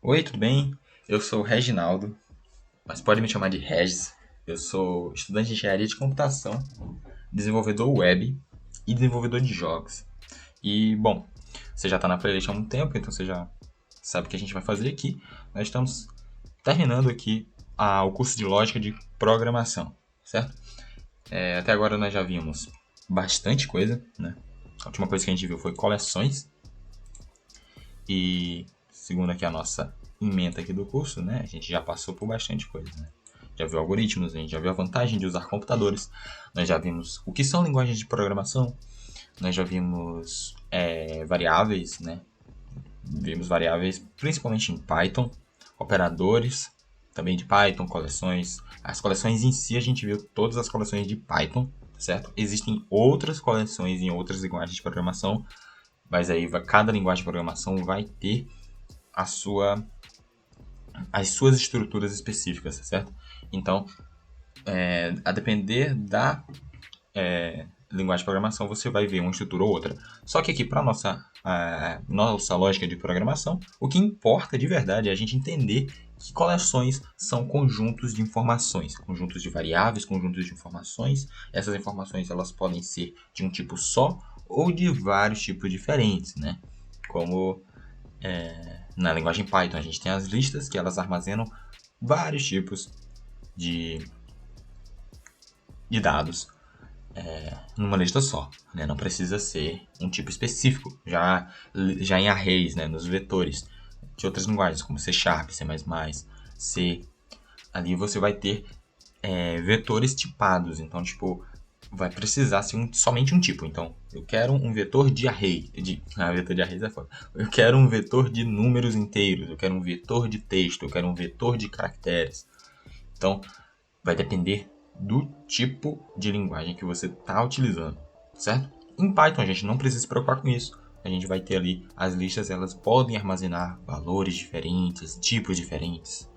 Oi, tudo bem? Eu sou o Reginaldo, mas pode me chamar de Regis. Eu sou estudante de engenharia de computação, desenvolvedor web e desenvolvedor de jogos. E, bom, você já está na playlist há um tempo, então você já sabe o que a gente vai fazer aqui. Nós estamos terminando aqui o curso de lógica de programação, certo? Até agora nós já vimos bastante coisa, né? A última coisa que a gente viu foi coleções. E segundo aqui a nossa ementa aqui do curso, né, a gente já passou por bastante coisa, né? Já viu algoritmos, a gente já viu a vantagem de usar computadores, nós já vimos o que são linguagens de programação, nós já vimos variáveis, né? Vimos variáveis principalmente em Python, operadores também de Python, coleções. As coleções em si a gente viu todas as coleções de Python, certo? Existem outras coleções em outras linguagens de programação, mas aí cada linguagem de programação vai ter as suas estruturas específicas, certo? Então, a depender da linguagem de programação, você vai ver uma estrutura ou outra. Só que aqui, para nossa lógica de programação, o que importa de verdade é a gente entender que coleções são conjuntos de informações, conjuntos de variáveis, conjuntos de informações. Essas informações elas podem ser de um tipo só ou de vários tipos diferentes, né? Como na linguagem Python, a gente tem as listas que elas armazenam vários tipos de, de dados numa lista só, né? Não precisa ser um tipo específico, já em arrays, né? Nos vetores de outras linguagens, como C Sharp, C++, C. Ali você vai ter vetores tipados, então, tipo, vai precisar ser somente um tipo. Então, eu quero um vetor de array. Vetor de arrays é foda. Eu quero um vetor de números inteiros. Eu quero um vetor de texto. Eu quero um vetor de caracteres. Então, vai depender do tipo de linguagem que você está utilizando, certo? Em Python, a gente não precisa se preocupar com isso. A gente vai ter ali as listas, elas podem armazenar valores diferentes, tipos diferentes.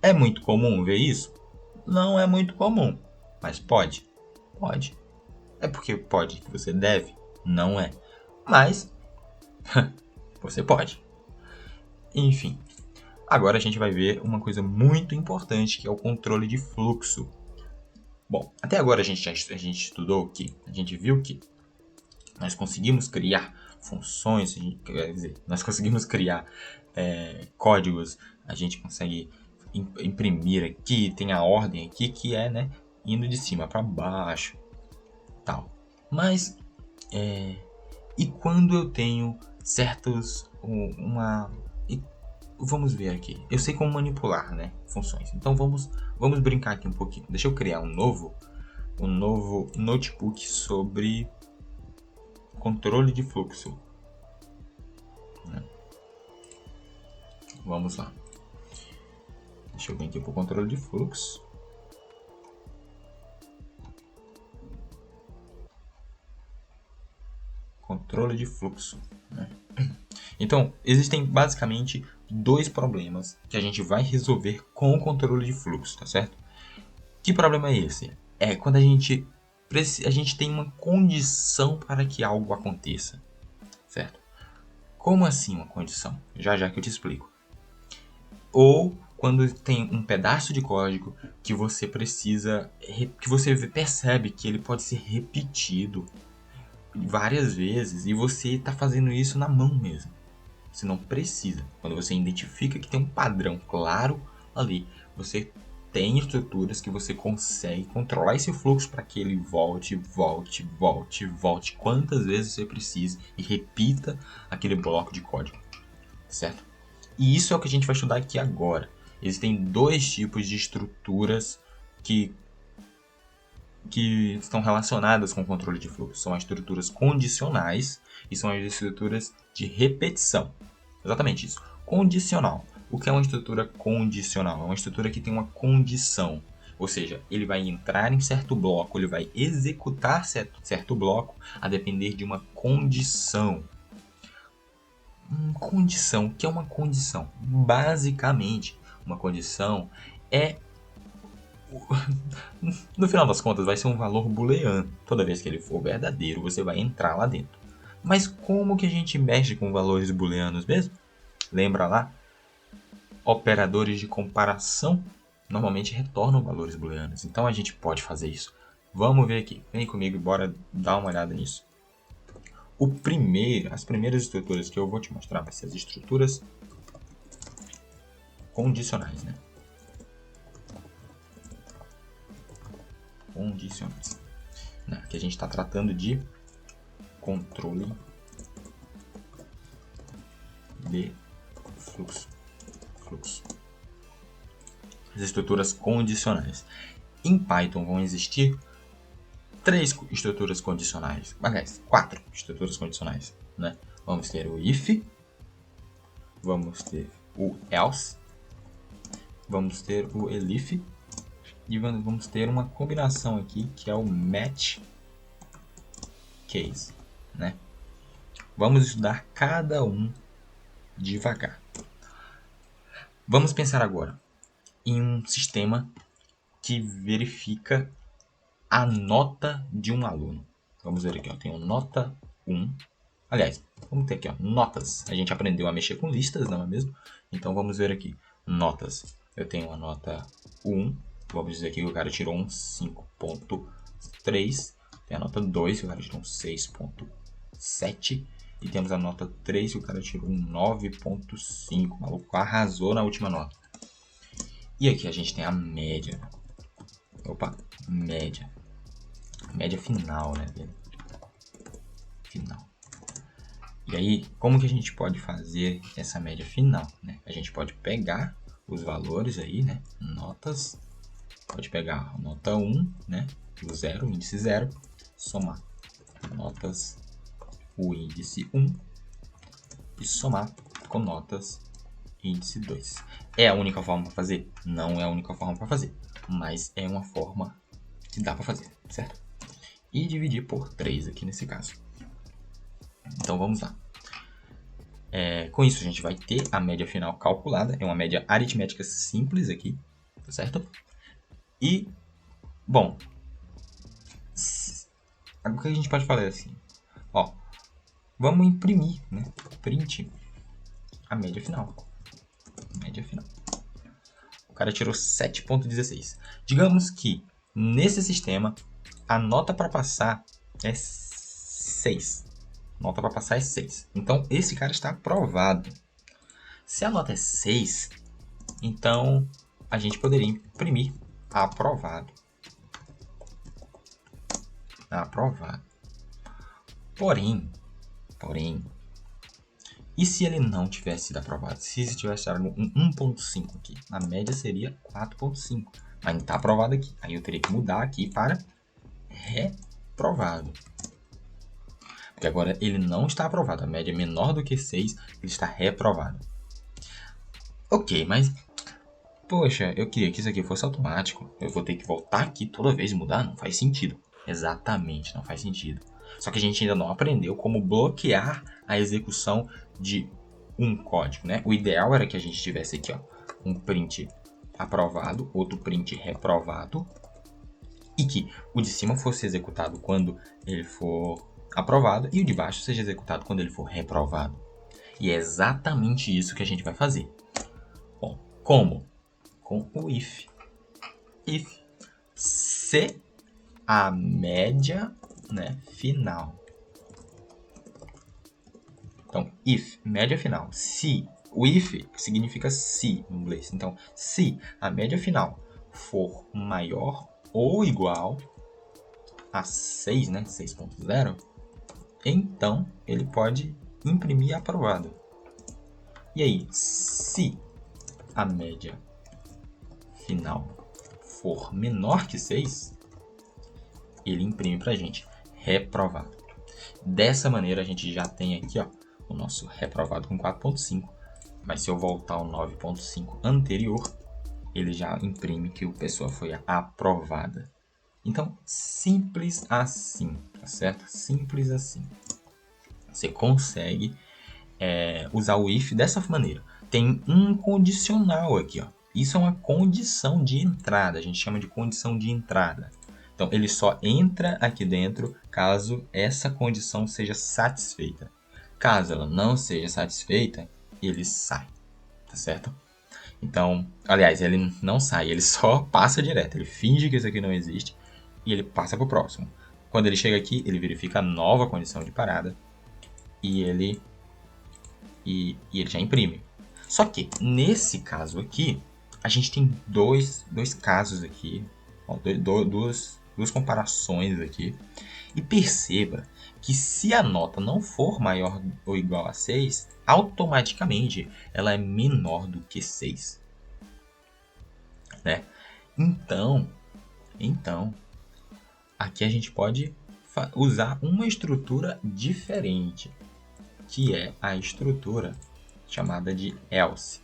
É muito comum ver isso? Não é muito comum, mas pode. Pode. É porque pode que você deve? Não é. Mas você pode. Enfim. Agora a gente vai ver uma coisa muito importante que é o controle de fluxo. Bom, até agora a gente estudou que a gente viu que nós conseguimos criar funções, quer dizer, nós conseguimos criar códigos, a gente consegue imprimir aqui, tem a ordem aqui que é, né, indo de cima para baixo, tal. Mas e quando eu tenho certos vamos ver aqui. Eu sei como manipular, né, funções. Então vamos brincar aqui um pouquinho. Deixa eu criar um novo notebook sobre controle de fluxo. Vamos lá. Deixa eu vir aqui para o controle de fluxo. Controle de fluxo, né? Então, existem basicamente dois problemas que a gente vai resolver com o controle de fluxo, tá certo? Que problema é esse? É quando a gente tem uma condição para que algo aconteça, certo? Como assim uma condição? Já já que eu te explico. Ou quando tem um pedaço de código que você precisa, que você percebe que ele pode ser repetido várias vezes e você está fazendo isso na mão mesmo. Você não precisa. Quando você identifica que tem um padrão claro ali, você tem estruturas que você consegue controlar esse fluxo para que ele volte quantas vezes você precisa e repita aquele bloco de código, certo? E isso é o que a gente vai estudar aqui agora. Existem dois tipos de estruturas que estão relacionadas com o controle de fluxo. São as estruturas condicionais e são as estruturas de repetição. Exatamente isso. Condicional. O que é uma estrutura condicional? É uma estrutura que tem uma condição. Ou seja, ele vai entrar em certo bloco, ele vai executar certo bloco a depender de uma condição. Condição. O que é uma condição? Basicamente, uma condição é no final das contas vai ser um valor booleano. Toda vez que ele for verdadeiro, você vai entrar lá dentro. Mas como que a gente mexe com valores booleanos mesmo? Lembra lá? operadores de comparação normalmente retornam valores booleanos. Então a gente pode fazer isso. Vamos ver aqui. Vem comigo e bora dar uma olhada nisso. As primeiras estruturas que eu vou te mostrar vai ser as estruturas condicionais, né? Condicionais. Aqui a gente está tratando de controle de fluxo. As estruturas condicionais. Em Python vão existir 3 estruturas condicionais. Aliás, 4 estruturas condicionais, né? Vamos ter o if, vamos ter o else, vamos ter o elif e vamos ter uma combinação aqui que é o match case, né? Vamos estudar cada um devagar. Vamos pensar agora em um sistema que verifica a nota de um aluno. Vamos ver aqui, ó, tem nota 1. Aliás, vamos ter aqui, ó, notas. A gente aprendeu a mexer com listas, não é mesmo? Então vamos ver aqui, notas. Eu tenho a nota 1, vamos dizer aqui que o cara tirou um 5.3. Tem a nota 2, que o cara tirou um 6.7. E temos a nota 3, que o cara tirou um 9.5. O maluco arrasou na última nota. E aqui a gente tem a média. Opa, média. Média final, né? Final. E aí, como que a gente pode fazer essa média final, né? A gente pode pegar os valores aí, né? Notas. Pode pegar a nota 1, né? O 0, o índice 0. Somar notas, o índice 1. E somar com notas, índice 2. É a única forma para fazer? Não é a única forma para fazer. Mas é uma forma que dá para fazer, certo? E dividir por 3 aqui nesse caso. Então vamos lá. Com isso a gente vai ter a média final calculada. É uma média aritmética simples aqui, tá certo? E, bom, o que a gente pode fazer assim? Ó, vamos imprimir, né? Print a média final. Média final. O cara tirou 7.16. Digamos que nesse sistema a nota para passar é 6. Nota para passar é 6. Então esse cara está aprovado. Se a nota é 6, então a gente poderia imprimir aprovado. Aprovado. Porém, e se ele não tivesse sido aprovado? Se ele tivesse dado um 1.5 aqui, a média seria 4.5. Mas não está aprovado aqui. Aí eu teria que mudar aqui para reprovado. Porque agora ele não está aprovado. A média é menor do que 6, ele está reprovado. Ok, mas... Poxa, eu queria que isso aqui fosse automático. Eu vou ter que voltar aqui toda vez e mudar? Não faz sentido. Exatamente, não faz sentido. Só que a gente ainda não aprendeu como bloquear a execução de um código, né? O ideal era que a gente tivesse aqui, ó, um print aprovado, outro print reprovado, e que o de cima fosse executado quando ele for aprovado e o de baixo seja executado quando ele for reprovado. E é exatamente isso que a gente vai fazer. Bom, como? Com o if. If se a média, né, final. Então, if, média final. Se, o if significa se em inglês. Então, se a média final for maior ou igual a 6, né, 6.0, então ele pode imprimir aprovado. E aí, se a média final for menor que 6, ele imprime pra gente reprovado. Dessa maneira a gente já tem aqui, ó, o nosso reprovado com 4.5, mas se eu voltar ao 9.5 anterior, ele já imprime que a pessoa foi aprovada. Então, simples assim, tá certo? Simples assim. Você consegue usar o if dessa maneira. Tem um condicional aqui, ó. Isso é uma condição de entrada, a gente chama de condição de entrada. Então, ele só entra aqui dentro caso essa condição seja satisfeita. Caso ela não seja satisfeita, ele sai, tá certo? Então, aliás, ele não sai, ele só passa direto. Ele finge que isso aqui não existe e ele passa para o próximo. Quando ele chega aqui, ele verifica a nova condição de parada e ele já imprime. Só que, nesse caso aqui, a gente tem dois casos aqui, ó, duas comparações aqui. E perceba que se a nota não for maior ou igual a 6, automaticamente ela é menor do que 6. Né? Então, aqui a gente pode usar uma estrutura diferente, que é a estrutura chamada de else.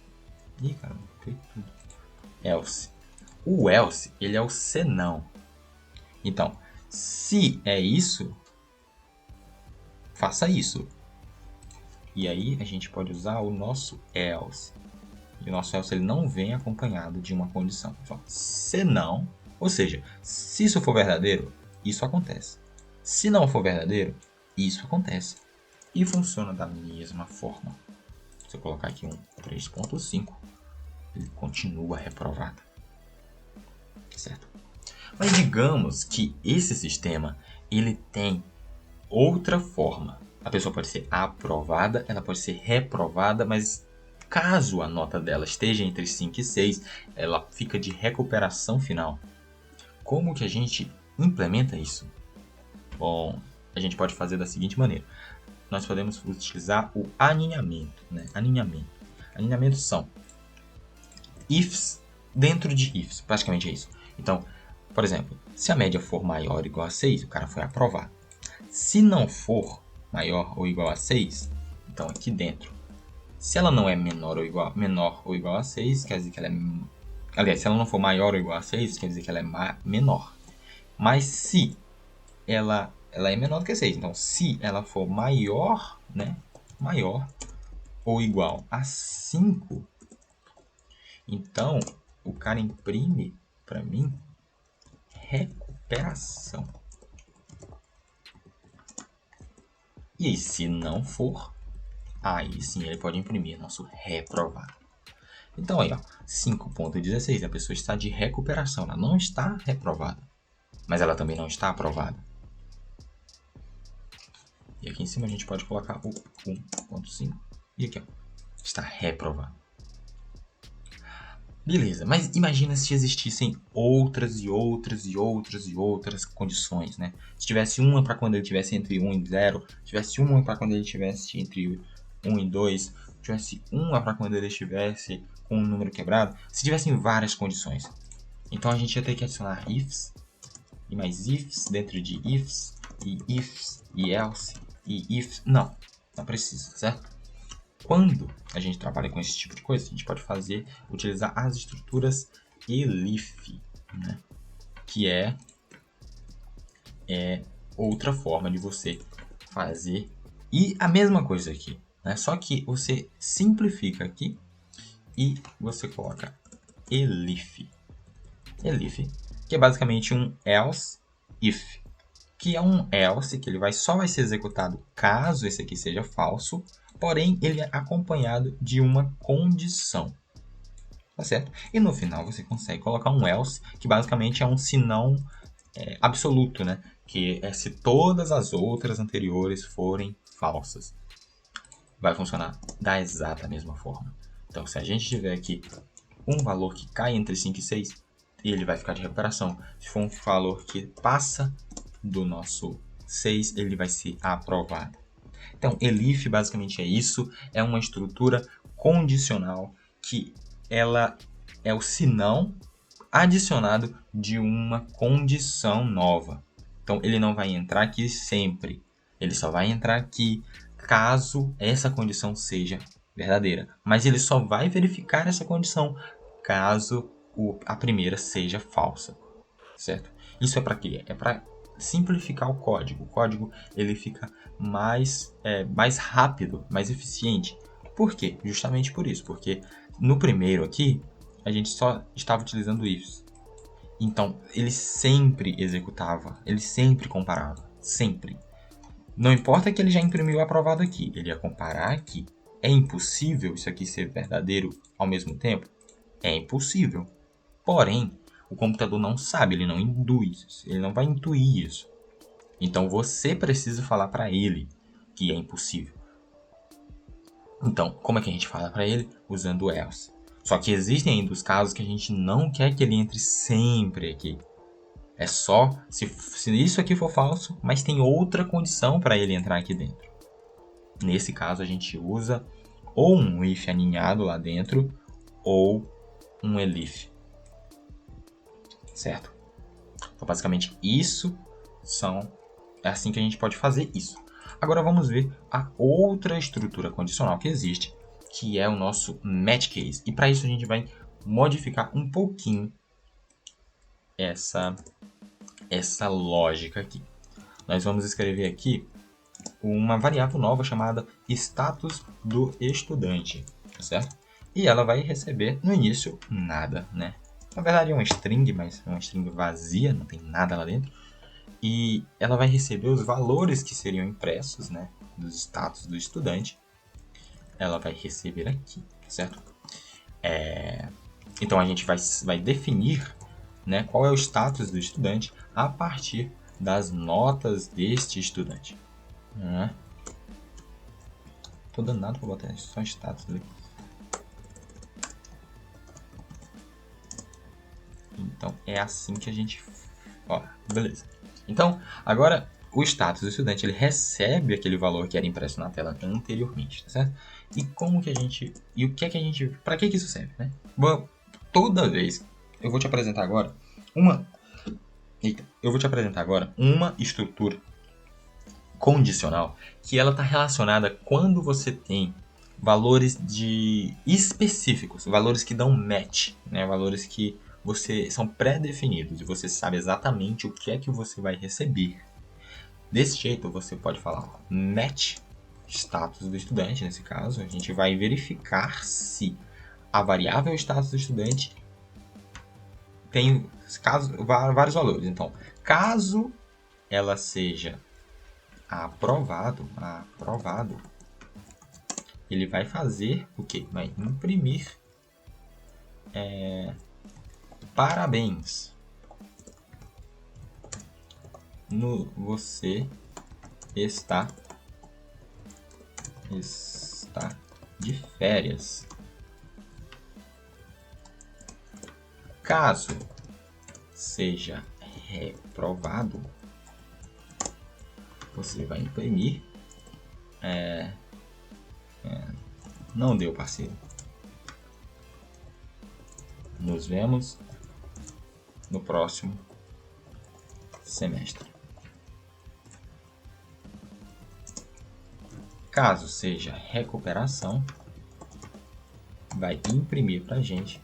Ih, caramba, foi tudo. Else. O else, ele é o senão. Então, se é isso, faça isso. E aí a gente pode usar o nosso else. E o nosso else ele não vem acompanhado de uma condição. Então, senão, ou seja, se isso for verdadeiro, isso acontece. Se não for verdadeiro, isso acontece. E funciona da mesma forma. Se eu colocar aqui um 3.5, ele continua reprovado. Certo? Mas digamos que esse sistema ele tem outra forma. A pessoa pode ser aprovada, ela pode ser reprovada, mas caso a nota dela esteja entre 5 e 6, ela fica de recuperação final. Como que a gente implementa isso? Bom, a gente pode fazer da seguinte maneira. Nós podemos utilizar o aninhamento. Né? Aninhamentos são ifs dentro de ifs, praticamente é isso. Então, por exemplo, se a média for maior ou igual a 6, o cara foi aprovado. Se não for maior ou igual a 6, então aqui dentro, se ela não é menor ou igual a 6, quer dizer que ela é... Aliás, se ela não for maior ou igual a 6, quer dizer que ela é menor. Mas se ela é menor do que 6, então se ela for maior, né? Maior ou igual a 5, então o cara imprime para mim recuperação. E aí, se não for, aí sim ele pode imprimir nosso reprovado. Então aí, ó, 5.16, a pessoa está de recuperação, ela não está reprovada, mas ela também não está aprovada. E aqui em cima a gente pode colocar o 1.5 e aqui, ó, está reprovado. Beleza, mas imagina se existissem outras condições, né? Se tivesse uma para quando ele tivesse entre 1 e 0, tivesse uma para quando ele tivesse entre 1 e 2, tivesse uma para quando ele estivesse com um número quebrado, se tivessem várias condições. Então a gente ia ter que adicionar ifs, e mais ifs dentro de ifs, e else, e if. Não precisa, certo? Quando a gente trabalha com esse tipo de coisa, a gente pode utilizar as estruturas elif, né? Que é outra forma de você fazer. E a mesma coisa aqui, né? Só que você simplifica aqui e você coloca elif. Elif, que é basicamente um else if, que é um else que ele só vai ser executado caso esse aqui seja falso, porém ele é acompanhado de uma condição. Tá certo? E no final você consegue colocar um else, que basicamente é um senão absoluto, né? Que é se todas as outras anteriores forem falsas. Vai funcionar da exata mesma forma. Então, se a gente tiver aqui um valor que cai entre 5 e 6, ele vai ficar de recuperação. Se for um valor que passa do nosso 6, ele vai ser aprovado. Então, elif basicamente é isso, é uma estrutura condicional que ela é o senão adicionado de uma condição nova. Então, ele não vai entrar aqui sempre, ele só vai entrar aqui caso essa condição seja verdadeira. Mas ele só vai verificar essa condição caso a primeira seja falsa, certo? Isso é para quê? É para simplificar o código. O código ele fica mais rápido, mais eficiente. Por quê? Justamente por isso. Porque no primeiro aqui, a gente só estava utilizando ifs. Então, ele sempre executava, ele sempre comparava. Sempre. Não importa que ele já imprimiu o aprovado aqui, ele ia comparar aqui. É impossível isso aqui ser verdadeiro ao mesmo tempo? É impossível. Porém, o computador não sabe, ele não induz, ele não vai intuir isso. Então você precisa falar para ele que é impossível. Então, como é que a gente fala para ele? Usando o else. Só que existem ainda os casos que a gente não quer que ele entre sempre aqui. É só se isso aqui for falso, mas tem outra condição para ele entrar aqui dentro. Nesse caso, a gente usa ou um if aninhado lá dentro, ou um elif. Certo? Então, basicamente, é assim que a gente pode fazer isso. Agora vamos ver a outra estrutura condicional que existe, que é o nosso match case. E para isso a gente vai modificar um pouquinho essa lógica aqui. Nós vamos escrever aqui uma variável nova chamada status do estudante, certo? E ela vai receber no início nada, né? Na verdade é uma string, mas é uma string vazia, não tem nada lá dentro. E ela vai receber os valores que seriam impressos, né, dos status do estudante. Ela vai receber aqui, certo? Então a gente vai definir, né, qual é o status do estudante a partir das notas deste estudante. Tô danado para botar só status ali. Então é assim que a gente... Ó, beleza. Então, agora o status do estudante, ele recebe aquele valor que era impresso na tela anteriormente, tá certo? E como que a gente... E o que é que a gente... Para que isso serve, né? Bom, toda vez... Eu vou te apresentar agora uma estrutura condicional que ela está relacionada quando você tem valores específicos, valores que dão match, né? Valores que são pré-definidos e você sabe exatamente o que é que você vai receber. Desse jeito você pode falar match status do estudante, nesse caso a gente vai verificar se a variável status do estudante tem vários valores. Então, caso ela seja aprovado, ele vai fazer o quê? Vai imprimir parabéns. Você está de férias. Caso seja reprovado, você vai imprimir não deu, parceiro. Nos vemos no próximo semestre. Caso seja recuperação, vai imprimir pra gente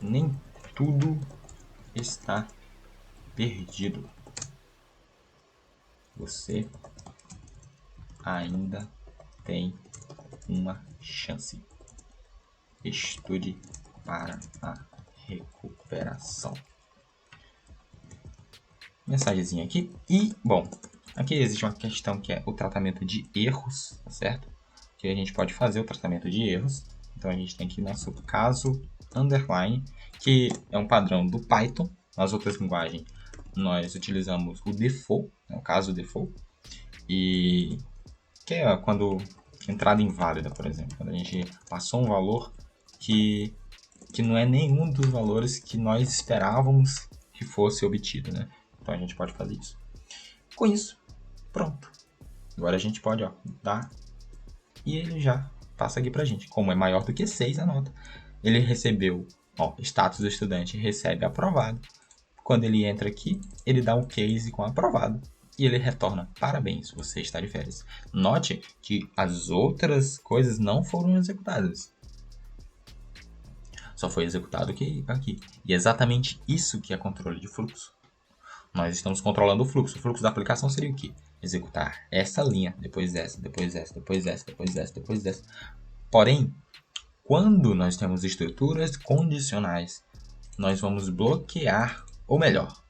nem tudo está perdido. Você ainda tem uma chance. Estude para a recuperação. Mensagenzinha aqui. E, bom, aqui existe uma questão que é o tratamento de erros, tá certo? Que a gente pode fazer o tratamento de erros. Então a gente tem aqui nosso caso underline, que é um padrão do Python. Nas outras linguagens nós utilizamos o default, né, o caso default, e que é quando entrada inválida, por exemplo, quando a gente passou um valor que não é nenhum dos valores que nós esperávamos que fosse obtido, né? Então a gente pode fazer isso. Com isso, pronto. Agora a gente pode dar e ele já passa aqui pra gente. Como é maior do que 6 a nota, ele recebeu, status do estudante recebe aprovado. Quando ele entra aqui, ele dá um case com aprovado e ele retorna parabéns, você está de férias. Note que as outras coisas não foram executadas. Só foi executado aqui. E é exatamente isso que é controle de fluxo. Nós estamos controlando o fluxo. O fluxo da aplicação seria o quê? Executar essa linha, depois essa, depois essa, depois essa, depois essa, depois essa. Porém, quando nós temos estruturas condicionais, nós vamos bloquear, ou melhor,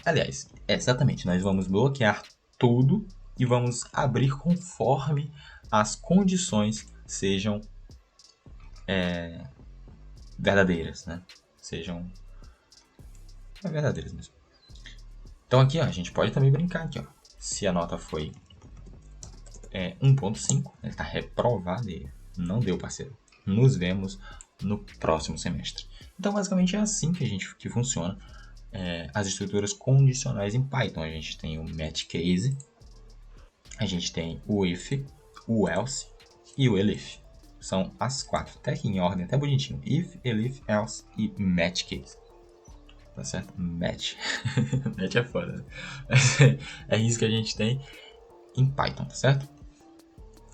aliás, exatamente, nós vamos bloquear tudo e vamos abrir conforme as condições sejam verdadeiras, né? Sejam verdadeiras mesmo. Então aqui, ó, a gente pode também brincar aqui, ó. Se a nota foi 1.5, ele está reprovado e não deu, parceiro. Nos vemos no próximo semestre. Então, basicamente é assim que funciona as estruturas condicionais em Python. A gente tem o match case, a gente tem o if, o else e o elif. São as 4, até aqui em ordem, até bonitinho. If, elif, else e match case. Tá certo? Match. Match é foda, né? É isso que a gente tem em Python, tá certo?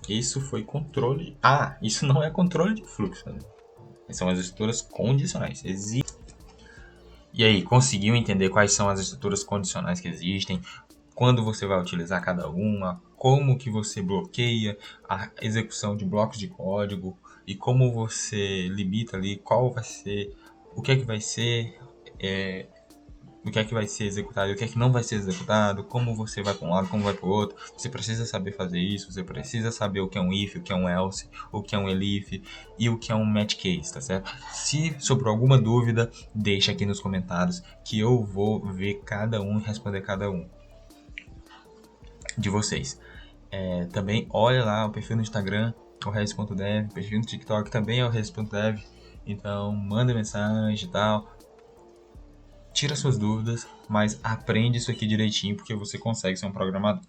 Isso foi controle. Isso não é controle de fluxo, né? São as estruturas condicionais. E aí, conseguiu entender quais são as estruturas condicionais que existem? Quando você vai utilizar cada uma? Como que você bloqueia a execução de blocos de código? E como você limita ali qual vai ser, o que é que vai ser, o que é que vai ser executado e o que é que não vai ser executado, como você vai para um lado, como vai para o outro. Você precisa saber fazer isso, você precisa saber o que é um if, o que é um else, o que é um elif e o que é um match case, tá certo? Se sobrou alguma dúvida, deixa aqui nos comentários que eu vou ver cada um e responder cada um de vocês. Também olha lá o perfil no Instagram, o Regis.dev, o perfil no TikTok também é o Regis.dev, então manda mensagem e tal. Tira suas dúvidas, mas aprende isso aqui direitinho porque você consegue ser um programador.